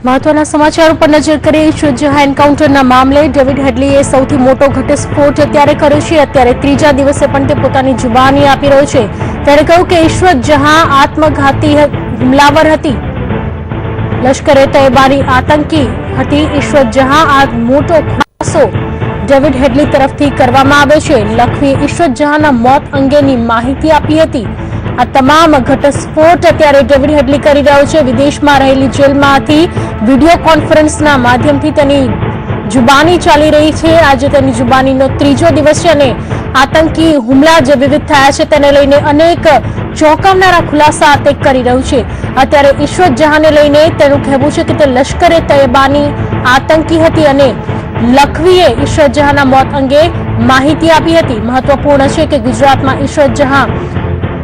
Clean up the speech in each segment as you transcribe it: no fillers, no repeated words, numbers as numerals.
મહત્વના સમાચાર ઉપર નજર કરીએ। ઈશ્વરજહાં એન્કાઉન્ટરના મામલે ડેવિડ હેડલીએ સૌથી મોટો ઘટસ્ફોટ અત્યારે કર્યો છે। અત્યારે ત્રીજા દિવસે પણ તે પોતાની જુબાની આપી રહ્યો છે। ત્યારે કહ્યું કે ઈશ્વરજહાં આત્મઘાતી હુમલાવર હતી, લશ્કરે તૈયબાની આતંકી હતી। ઈશ્વરજહાં આ મોટો ખુલાસો ડેવિડ હેડલી તરફથી કરવામાં આવ્યો છે। લખવીએ ઈશ્વરજહાંના મોત અંગેની માહિતી આપી હતી। આ તમામ ઘટસ્ફોટ અત્યારે ડેવિડ હેડલી કરી રહ્યો છે। વિદેશમાં રહેલી જેલમાંથી વિડીયો કોન્ફરન્સના માધ્યમથી તેની જુબાની ચાલી રહી છે। આજે તેની જુબાનીનો ત્રીજો દિવસ છે અને આતંકી હુમલા જે વિવિધ થયા છે તેને લઈને અનેક ચોંકાવનારા ખુલાસા તે કરી રહ્યું છે। અત્યારે ઈશ્વરજહાંને લઈને તેનું કહેવું છે કે તે લશ્કરે તૈયબાની આતંકી હતી અને લખવીએ ઈશ્વરજહાંના મોત અંગે માહિતી આપી હતી। મહત્વપૂર્ણ છે કે ગુજરાતમાં ઈશ્વરજહાં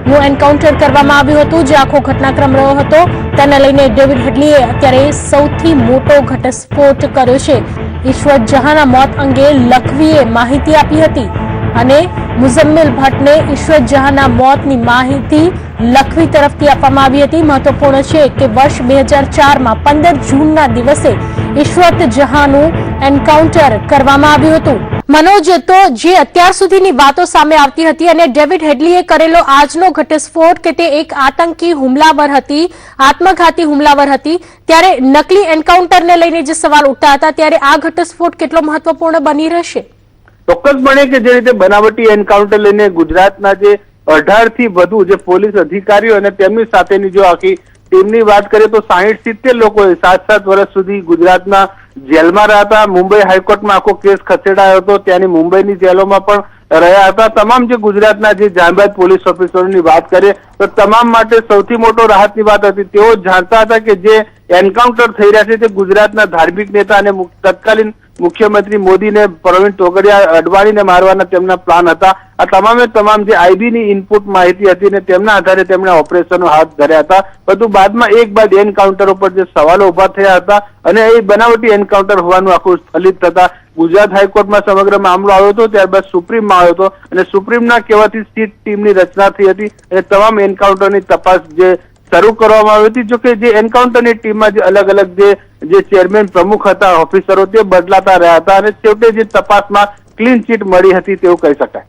નું એન્કાઉન્ટર કરવામાં આવ્યું હતું, જે આખો ઘટનાક્રમ રહ્યો હતો તેને લઈને ડેવિડ હેડલીએ અત્યારે સૌથી મોટો ઘટસ્ફોટ કર્યો છે। ઈશ્વરજહાંના મોત અંગે લખવીએ માહિતી આપી હતી અને મુઝમ્મિલ ભટ્ટને ઈશ્વરજહાંના મોતની માહિતી લખવી તરફથી આપવામાં આવી હતી। મહત્વપૂર્ણ છે કે વર્ષ 2004માં 15 જૂનના દિવસે ઈશ્વરજહાંનું એન્કાઉન્ટર કરવામાં આવ્યું હતું। મનોજ, તો જે અત્યાર સુધીની વાતો સામે આવતી હતી અને ડેવિડ હેડલીએ કરેલો આજનો ઘટસ્ફોટ કે તે એક આતંકી હુમલાવર હતી, આત્મઘાતી હુમલાવર હતી, ત્યારે નકલી એન્કાઉન્ટરને લઈને જે સવાલ ઉઠતા હતા ત્યારે આ ઘટસ્ફોટ કેટલો મહત્વપૂર્ણ બની રહેશે? ચોક્કસપણે કે જે રીતે બનાવટી એન્કાઉન્ટર લઈને ગુજરાતના જે 18 થી વધુ જે પોલીસ અધિકારીઓ અને તેમની સાથેની જો આખી ટીમની વાત કરીએ તો 60-70 લોકોએ 7-7 વર્ષ સુધી ગુજરાતના જેલમાં રહ્યા હતા। મુંબઈ હાઈકોર્ટમાં આખો કેસ ખસેડાયો હતો, ત્યાંની મુંબઈની જેલોમાં પણ રહ્યા હતા। તમામ જે ગુજરાતના જે જાંબાજ પોલીસ ઓફિસરોની વાત કરીએ તો તમામ માટે સૌથી મોટો રાહતની વાત હતી। તેઓ જાણતા હતા કે જે એન્કાઉન્ટર થઈ રહ્યા છે તે ગુજરાતના ધાર્મિક નેતા અને તત્કાલીન મુખ્યમંત્રી મોદીને, પ્રવીણ તોગડિયા, અડવાણીને મારવાના તેમના પ્લાન હતા। આ તમામે તમામ જે આઈબીની ઇનપુટ માહિતી હતી ને તેમના આધારે તેમણે ઓપરેશનો હાથ ધર્યા હતા। પરંતુ બાદમાં એક બાદ એન્કાઉન્ટર ઉપર જે સવાલો ઉભા થયા હતા અને એ બનાવટી એન્કાઉન્ટર હોવાનું આખું સ્થલિત થતા ગુજરાત હાઈકોર્ટમાં સમગ્ર મામલો આવ્યો હતો, ત્યારબાદ સુપ્રીમમાં આવ્યો હતો અને સુપ્રીમના કહેવાથી સીટ ટીમની રચના થઈ હતી અને તમામ એન્કાઉન્ટરની તપાસ જે શરૂ કરવામાં આવી હતી। જોકે જે એન્કાઉન્ટરની ટીમમાં જે અલગ અલગ જે ચેરમેન પ્રમુખ હતા, ઓફિસરો, તે બદલાતા રહ્યા હતા અને છેવટે જે તપાસમાં ક્લીન ચીટ મળી હતી તેવું કહી શકાય।